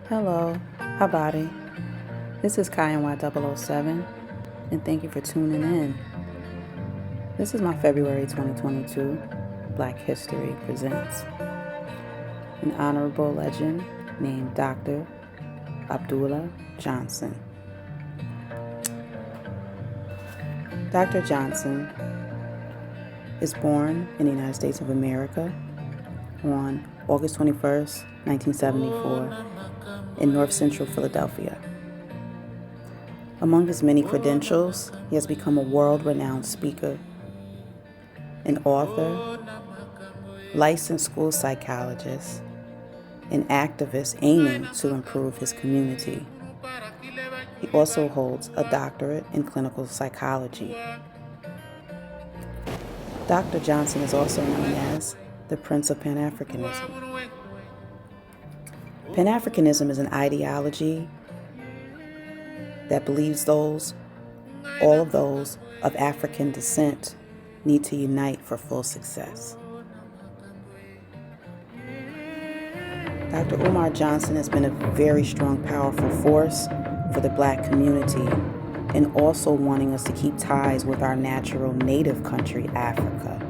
Hello, Habari. This is KNY007, and thank you for tuning in. This is my February 2022 Black History Presents. An honorable legend named Dr. Abdullah Johnson. Dr. Johnson is born in the United States of America on August 21st, 1974, in North Central Philadelphia. Among his many credentials, he has become a world-renowned speaker, an author, licensed school psychologist, an activist aiming to improve his community. He also holds a doctorate in clinical psychology. Dr. Johnson is also known as the Prince of Pan-Afrikanism. Pan-Afrikanism is an ideology that believes all of those of African descent need to unite for full success. Dr. Umar Johnson has been a very strong, powerful force for the Black community, and also wanting us to keep ties with our natural native country, Africa.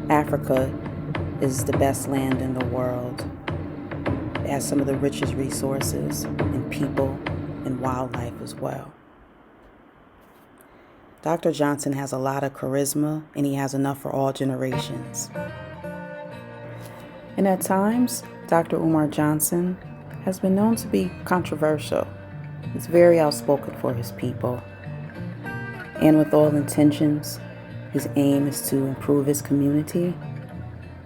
Africa is the best land in the world. It has some of the richest resources and people and wildlife as well. Dr. Johnson has a lot of charisma, and he has enough for all generations. And at times, Dr. Umar Johnson has been known to be controversial. He's very outspoken for his people. And with all intentions, his aim is to improve his community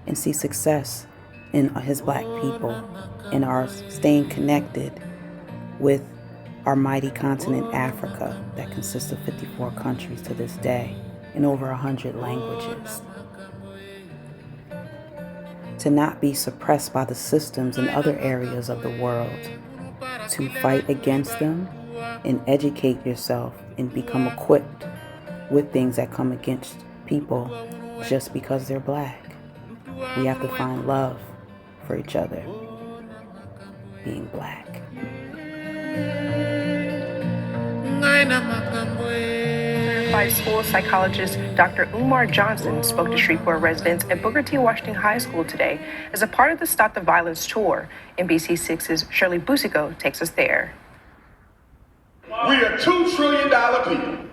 and see success in his Black people and our staying connected with our mighty continent, Africa, that consists of 54 countries to this day in over 100 languages. To not be suppressed by the systems in other areas of the world, to fight against them and educate yourself and become equipped with things that come against people just because they're Black. We have to find love for each other, being Black. Certified school psychologist Dr. Umar Johnson spoke to Shreveport residents at Booker T. Washington High School today as a part of the Stop the Violence tour. NBC6's Shirley Busico takes us there. We are $2 trillion people.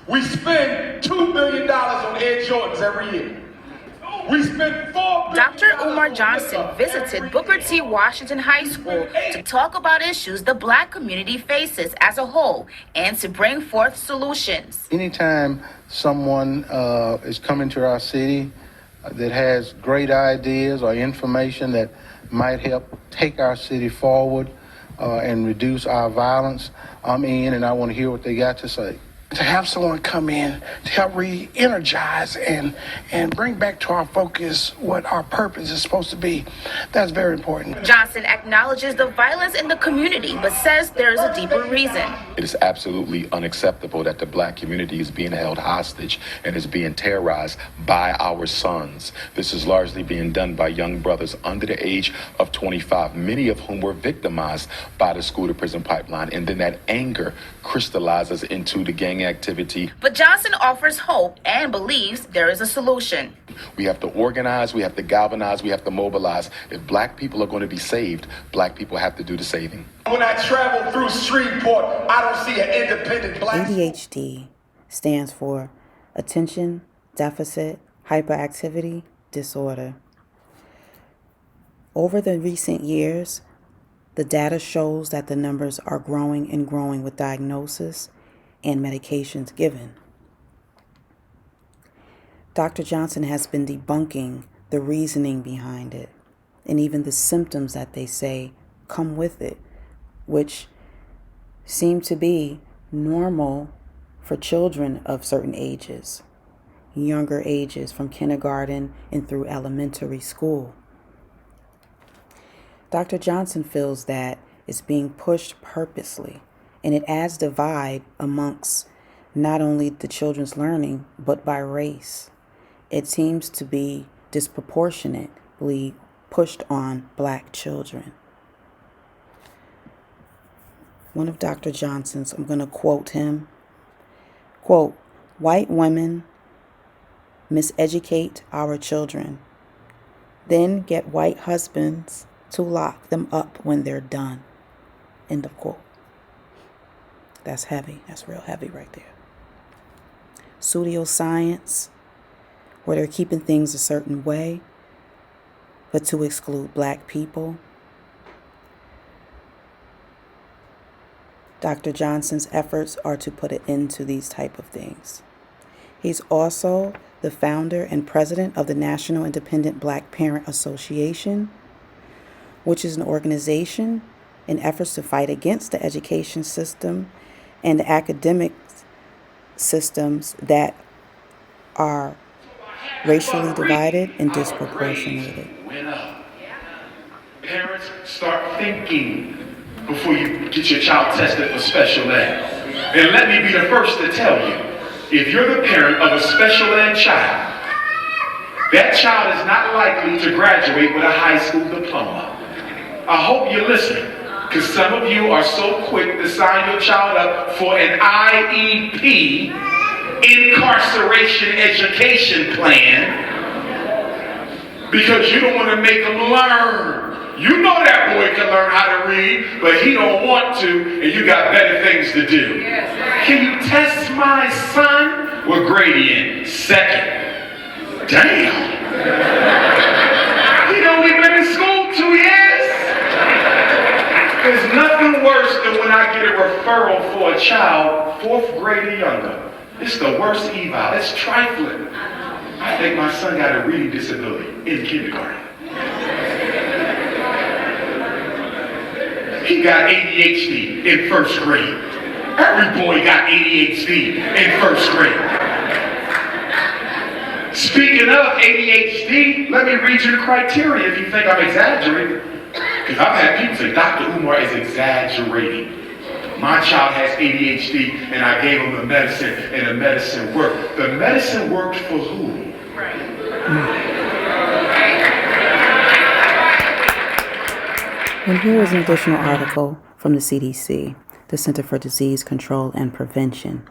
We spend $2 billion on Air Jordans every year. We spend $4 billion. Dr. Umar Johnson visited Booker T. Washington High School to talk about issues the Black community faces as a whole and to bring forth solutions. Anytime someone is coming to our city that has great ideas or information that might help take our city forward and reduce our violence, I'm in and I want to hear what they got to say. To have someone come in to help re-energize and bring back to our focus what our purpose is supposed to be, that's very important. Johnson acknowledges the violence in the community, but says there is a deeper reason. It is absolutely unacceptable that the Black community is being held hostage and is being terrorized by our sons. This is largely being done by young brothers under the age of 25, many of whom were victimized by the school-to-prison pipeline, and then that anger crystallizes into the gang activity. But Johnson offers hope and believes there is a solution. We have to organize, we have to galvanize, we have to mobilize. If Black people are going to be saved, Black people have to do the saving. When I travel through Shreveport, I don't see an independent Black. ADHD stands for Attention Deficit Hyperactivity Disorder. Over the recent years, the data shows that the numbers are growing and growing with diagnosis and medications given. Dr. Johnson has been debunking the reasoning behind it and even the symptoms that they say come with it, which seem to be normal for children of certain ages, younger ages from kindergarten and through elementary school. Dr. Johnson feels that it's being pushed purposely, and it adds divide amongst not only the children's learning, but by race. It seems to be disproportionately pushed on black children. One of Dr. Johnson's, I'm going to quote him, quote, "White women miseducate our children, then get white husbands to lock them up when they're done." End of quote. That's heavy. That's real heavy right there. Pseudoscience, where they're keeping things a certain way, but to exclude black people. Dr. Johnson's efforts are to put an end to these type of things. He's also the founder and president of the National Independent Black Parent Association, which is an organization in efforts to fight against the education system and the academic systems that are racially divided and disproportionated. Parents, start thinking before you get your child tested for special ed. And let me be the first to tell you, if you're the parent of a special ed child, that child is not likely to graduate with a high school diploma. I hope you're listening, because some of you are so quick to sign your child up for an IEP, incarceration education plan, because you don't want to make them learn. You know that boy can learn how to read, but he don't want to, and you got better things to do. Can you test my son? What grade he in? Second. Damn. He only been in school 2 years. There's nothing worse than when I get a referral for a child, 4th grade or younger. It's the worst eval. It's trifling. I think my son got a reading disability in kindergarten. He got ADHD in 1st grade. Every boy got ADHD in 1st grade. Speaking of ADHD, let me read you the criteria if you think I'm exaggerating. Because I've had people say, Dr. Umar is exaggerating. My child has ADHD and I gave him the medicine and the medicine worked. The medicine worked for who? And here is an additional article from the CDC, the Center for Disease Control and Prevention,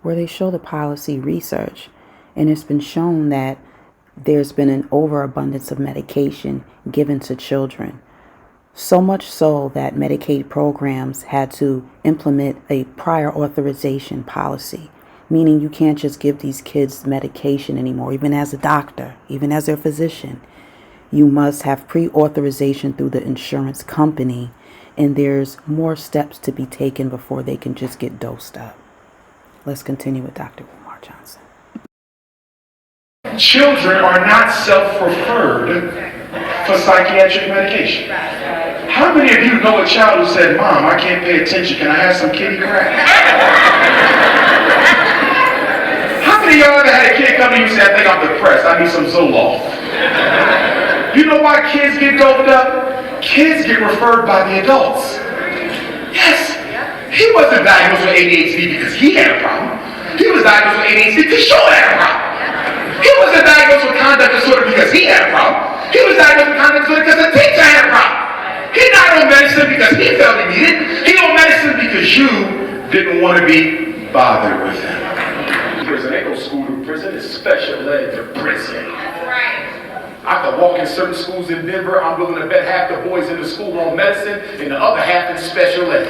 where they show the policy research, and it's been shown that there's been an overabundance of medication given to children. So much so that Medicaid programs had to implement a prior authorization policy, meaning you can't just give these kids medication anymore, even as a doctor, even as their physician. You must have pre-authorization through the insurance company, and there's more steps to be taken before they can just get dosed up. Let's continue with Dr. Umar Johnson. Children are not self-referred for psychiatric medication. How many of you know a child who said, "Mom, I can't pay attention, can I have some kitty crack?" How many of y'all ever had a kid come to you and say, "I think I'm depressed, I need some Zoloft"? You know why kids get doped up? Kids get referred by the adults. Yes. He wasn't diagnosed with ADHD because he had a problem. He was diagnosed with ADHD because you had a problem. He wasn't diagnosed with conduct disorder because he had a problem. He was diagnosed with conduct disorder because the teacher had a problem. He's not on medicine because he felt he needed it. He's on medicine because you didn't want to be bothered with him. Prison ain't no school to prison, it's special ed to prison. That's right. I could walk in certain schools in Denver, I'm willing to bet half the boys in the school on medicine and the other half in special ed.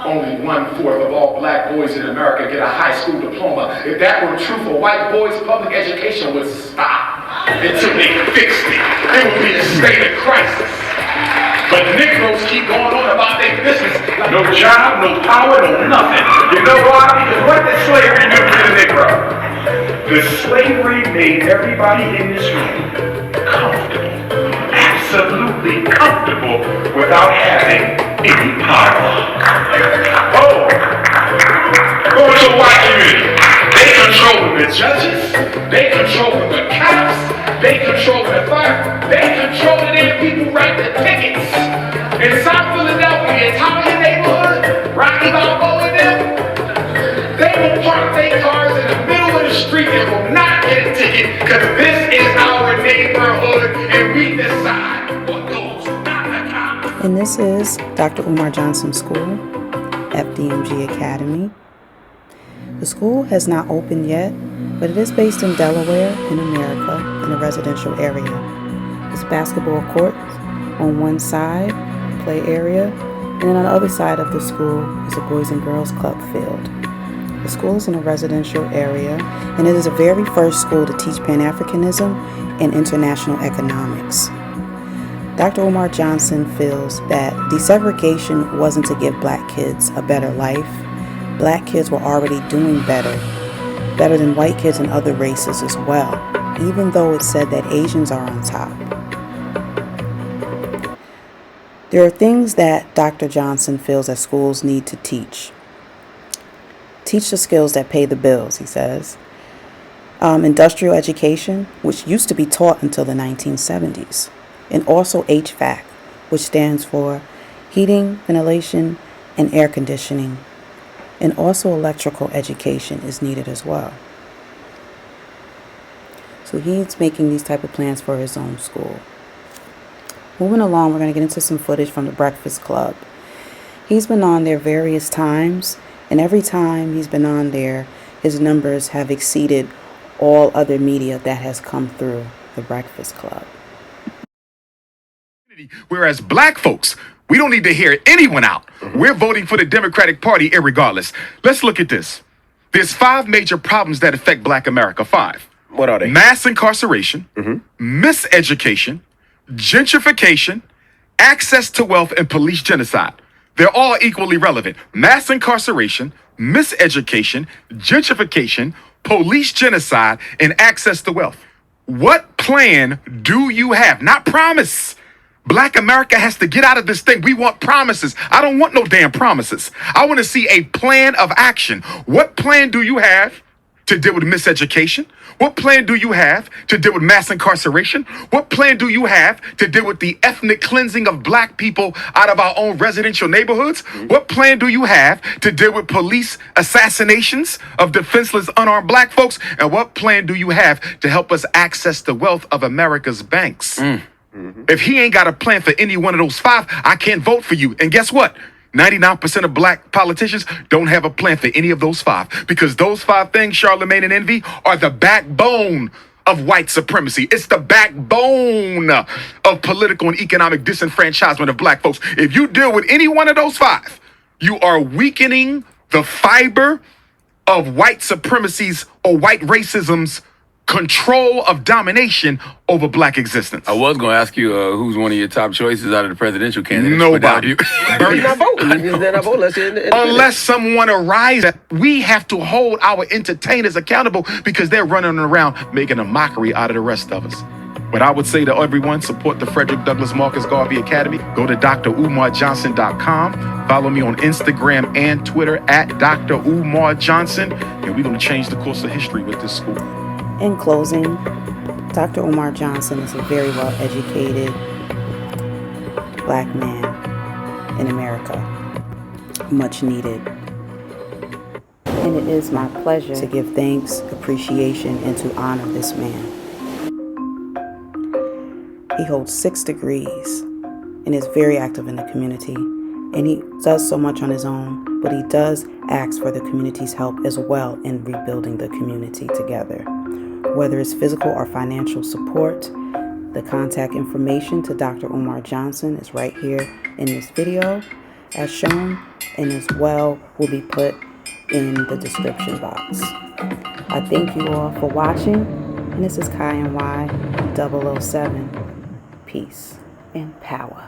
Only 1/4 of all black boys in America get a high school diploma. If that were true for white boys, public education would stop until they fixed it. It would be a state of crisis. But Negroes keep going on about their business. No job, no power, no nothing. You know why? Because what did slavery do to the Negro? The slavery made everybody in this room comfortable. Absolutely comfortable without having any power. Oh! Go to the white community. They control the judges. They control the cops. They control the fire. They control the damn people write the tickets. In South Philadelphia, Italian neighborhood, Rocky Balboa and them, they will park their cars in the middle of the street and will not get a ticket because this is our neighborhood and and we decide what goes, not the cops. And this is Dr. Umar Johnson School, Fdmg Academy. The school has not opened yet, but it is based in Delaware, in America, in a residential area. There's basketball courts on one side, play area, and then on the other side of the school is a Boys and Girls Club field. The school is in a residential area, and it is the very first school to teach Pan-Afrikanism and international economics. Dr. Umar Johnson feels that desegregation wasn't to give black kids a better life. Black kids were already doing better than white kids and other races as well, even though it said that Asians are on top. There are things that Dr. Johnson feels that schools need to teach. Teach the skills that pay the bills, he says. Industrial education, which used to be taught until the 1970s. And also HVAC, which stands for heating, ventilation, and air conditioning. And also electrical education is needed as well. So he's making these type of plans for his own school. Moving along, we're going to get into some footage from the Breakfast Club. He's been on there various times, and every time he's been on there, his numbers have exceeded all other media that has come through the Breakfast Club. Whereas black folks, we don't need to hear anyone out. We're voting for the Democratic Party irregardless. Let's look at this. There's 5 major problems that affect black America. 5. What are they? Mass incarceration, miseducation, gentrification, access to wealth, and police genocide. They're all equally relevant. Mass incarceration, miseducation, gentrification, police genocide, and access to wealth. What plan do you have? Not promise. Black America has to get out of this thing. We want promises. I don't want no damn promises. I want to see a plan of action. What plan do you have to deal with miseducation? What plan do you have to deal with mass incarceration? What plan do you have to deal with the ethnic cleansing of black people out of our own residential neighborhoods? What plan do you have to deal with police assassinations of defenseless, unarmed black folks? And what plan do you have to help us access the wealth of America's banks? If he ain't got a plan for any one of those 5, I can't vote for you. And guess what? 99% of black politicians don't have a plan for any of those 5, because those 5 things, Charlemagne and Envy, are the backbone of white supremacy. It's the backbone of political and economic disenfranchisement of black folks. If you deal with any one of those 5, you are weakening the fiber of white supremacy's or white racism's control of domination over black existence. I was going to ask you who's one of your top choices out of the presidential candidates. Nobody. Bernie's not voting. He's not voting. Unless someone arises, we have to hold our entertainers accountable because they're running around making a mockery out of the rest of us. But I would say to everyone, support the Frederick Douglass Marcus Garvey Academy. Go to drumarjohnson.com. Follow me on Instagram and Twitter at Dr. Umar Johnson. And we're going to change the course of history with this school. In closing, Dr. Umar Johnson is a very well-educated black man in America, much needed. And it is my pleasure to give thanks, appreciation, and to honor this man. He holds 6 degrees and is very active in the community. And he does so much on his own, but he does ask for the community's help as well in rebuilding the community together. Whether it's physical or financial support, the contact information to Dr. Umar Johnson is right here in this video as shown, and as well will be put in the description box. I thank you all for watching, and this is Kai and Y 007. Peace and power.